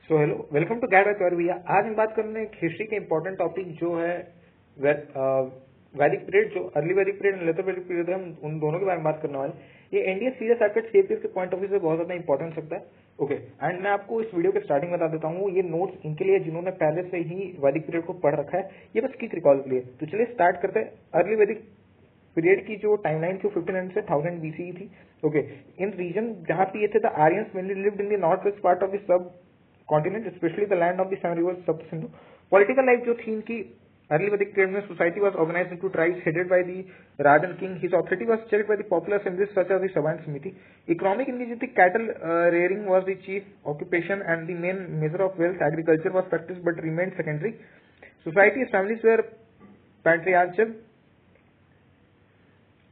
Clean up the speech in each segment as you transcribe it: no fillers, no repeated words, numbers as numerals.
So hello, welcome to guide by चौर भैया। आज हम बात करने एक हिस्ट्री के इंपॉर्टेंट टॉपिक जो है वैदिक पीरियड, जो early Vedic period and later वैदिक पीरियड है, हम उन दोनों के बारे में बात करने वाले। ये इंडियन सीरियस आर्किट सीएपीएस के पॉइंट ऑफ व्यू से बहुत ज्यादा इंपॉर्टेंट सकता है। ओके, एंड मैं आपको इस वीडियो के स्टार्टिंग बता देता हूँ, ये नोट्स इनके लिए जिन्होंने पहले से ही वैदिक पीरियड को पढ़ रखा है, ये बस क्विक रिकॉल के लिए। तो चलिए स्टार्ट करते हैं। अर्ली वैदिक पीरियड की जो टाइमलाइन थी 1500 से 1000 बीसीई थी। ओके, इन रीजन जहाँ पे ये थे the Aryans mainly lived in the north west part of the sub continent, specially the land of the seven reverse सप्त सिंधु। पॉलिटिकल लाइफ जो थी इनकी अर्ली वैदिक पीरियड में, society was organised into tribes headed by the rajan king. His authority was checked by the popular assemblies such as the sabha and samiti. Economic इनकी जो थी, cattle rearing was the chief occupation and the main measure of wealth. Agriculture was practised but remained secondary. Society families were patriarchal.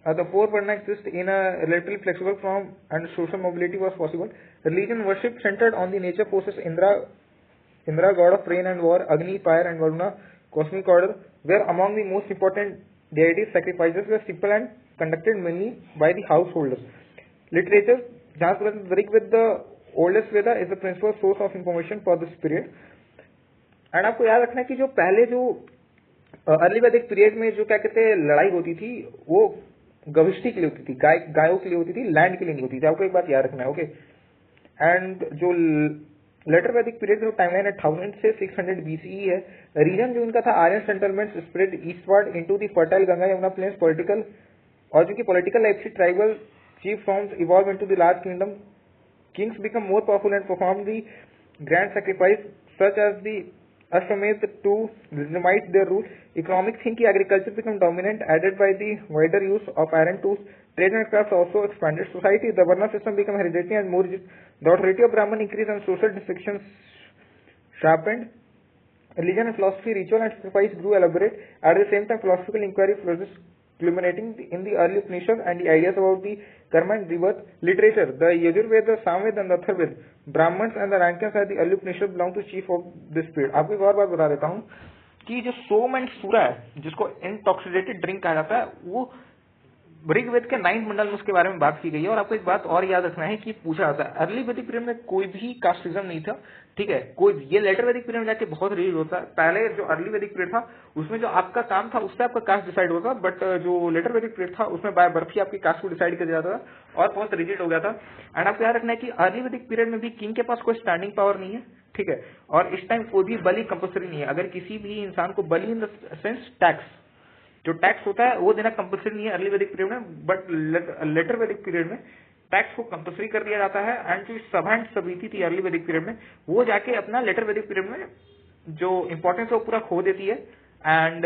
The poor were not exist in a relatively flexible form and social mobility was possible. Religion worship centered on the nature forces Indra, god of rain and war, Agni, fire, and Varuna, cosmic order, were among the most important deities. Sacrifices were simple and conducted mainly by the householders. Literature, Rig with the oldest Veda is the principal source of information for this period. And आपको याद रखना है कि जो पहले जो early Vedic period में जो क्या कहते हैं लड़ाई होती थी, वो गविष्ठी के लिए होती थी, गायों के लिए होती थी, लैंड के लिए नहीं होती थी। आपको एक बात याद रखना है। ओके, एंड जो लेटर वैदिक पीरियड जो टाइमलाइन है 1000 से 600 बीसीई है। रीजन जो इनका था, Aryan settlements spread eastward into the fertile Ganga Yamuna plains. Political और जो कि पॉलिटिकल लाइफ से tribal chief forms evolve into the large kingdom. Kings become more powerful and perform the grand sacrifice such as the Ashwamedh to legitimize their rule. Economic thing, agriculture became dominant, aided by the wider use of iron tools. Trade and crafts also expanded. Society, the Varna system became hereditary and more rigid. The authority of Brahman increased and social distinctions sharpened. Religion and philosophy, ritual and sacrifice grew elaborate. At the same time, philosophical inquiry flourished, culminating in the early Upanishads and the ideas about the karma and rebirth. Literature, the Yajurveda, the Samved and the Atharved. Brahmans and the Rankins and the early Upanishads belong to chief of this period. आपको एक और बात बता देता हूँ कि जो सोम and सूरा है, जिसको इंटॉक्सिकेटेड ड्रिंक कहा जाता है, वो ऋग्वेद के 9th मंडल में उसके बारे में बात की गई है। और आपको एक बात और याद रखना है कि पूछा जाता है, अर्ली वैदिक पीरियड में कोई भी कास्टिज्म नहीं था, ठीक है। कोई ये लेटर वैदिक पीरियड में जाके बहुत रिलीज होता है। पहले जो अर्ली वैदिक पीरियड था उसमें जो आपका काम था उससे आपका कास्ट डिसाइड होता था, बट जो लेटर वैदिक पीरियड था उसमें बाय बर्थ ही आपकी कास्ट को डिसाइड किया जाता था और बहुत रिजिड हो गया था। एंड आपको याद रखना है कि अर्ली वैदिक पीरियड में भी किंग के पास कोई स्टैंडिंग पावर नहीं है, ठीक है। और इस टाइम कोई भी बलि कंपल्सरी नहीं है। अगर किसी भी इंसान को बलि इन द सेंस टैक्स, जो टैक्स होता है वो देना कंपल्सरी नहीं है अर्ली वैदिक पीरियड में, बट लेटर वैदिक पीरियड में टैक्स को कंपल्सरी कर दिया जाता है। एंड जो सभा एंड समिति थी अर्ली वैदिक पीरियड में, वो जाके अपना लेटर वैदिक पीरियड में जो इंपॉर्टेंस है वो पूरा खो देती है। एंड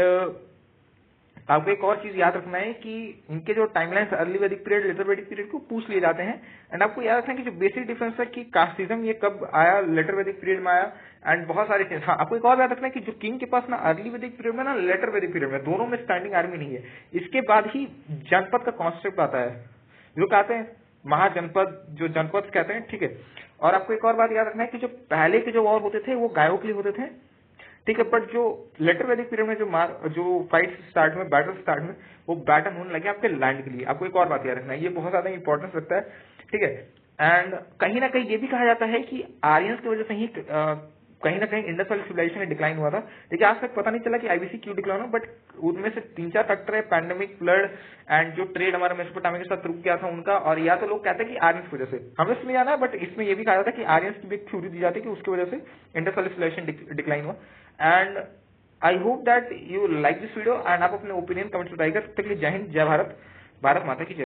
आपको एक और चीज याद रखना है कि इनके जो timeline early Vedic period letter वैदिक पीरियड को पूछ लिए जाते हैं। एंड आपको याद रखना है कि जो बेसिक डिफरेंस है कि कास्टिज्म ये कब आया, लेटर वैदिक पीरियड में आया, एंड बहुत सारे चीज। हाँ, आपको एक और याद रखना है कि जो किंग के पास ना अर्ली वैदिक पीरियड में ना लेटर वैदिक पीरियड में, दोनों में स्टैंडिंग आर्मी नहीं है। इसके बाद ही जनपद का कॉन्सेप्ट आता है, जो कहते हैं महाजनपद, जो जनपद कहते हैं, ठीक है। और आपको एक और बात याद रखना है कि जो पहले के जो वॉर होते थे वो गायों के लिए होते थे, ठीक है। बट जो लेटर वैदिक पीरियड में जो फाइट स्टार्ट में, बैटल स्टार्ट में, वो बैटल होने लगे आपके लैंड के लिए। आपको एक और बात याद रखना है, ये बहुत ज्यादा इंपॉर्टेंस रखता है, ठीक है। एंड कहीं ना कहीं ये भी कहा जाता है कि आर्यंस की वजह से ही कहीं ना कहीं इंडस वैली सिविलाइजेशन का डिक्लाइन हुआ था। देखिए, आज तक पता नहीं चला कि आईबीसी क्यों डिक्लाइन हुआ, बट उनमें से 3-4 फैक्टर है, पैंडेमिक, फ्लड एंड जो ट्रेड हमारे मेसोपोटामिया के साथ रुक गया था उनका। और या तो लोग कहते हैं कि आर्यंस की वजह से, हमें इसमें जाना है, बट इसमें यह भी कहा जाता है कि आर्यंस की भी एक थ्योरी दी जाती है कि उसकी वजह से इंडस वैली सिविलाइजेशन डिक्लाइन हुआ। And I hope that you like this video and आप अपने ओपिनियन कमेंट्स बताइएगा। तब तक के लिए जय हिंद, जय भारत, भारत माता की जय।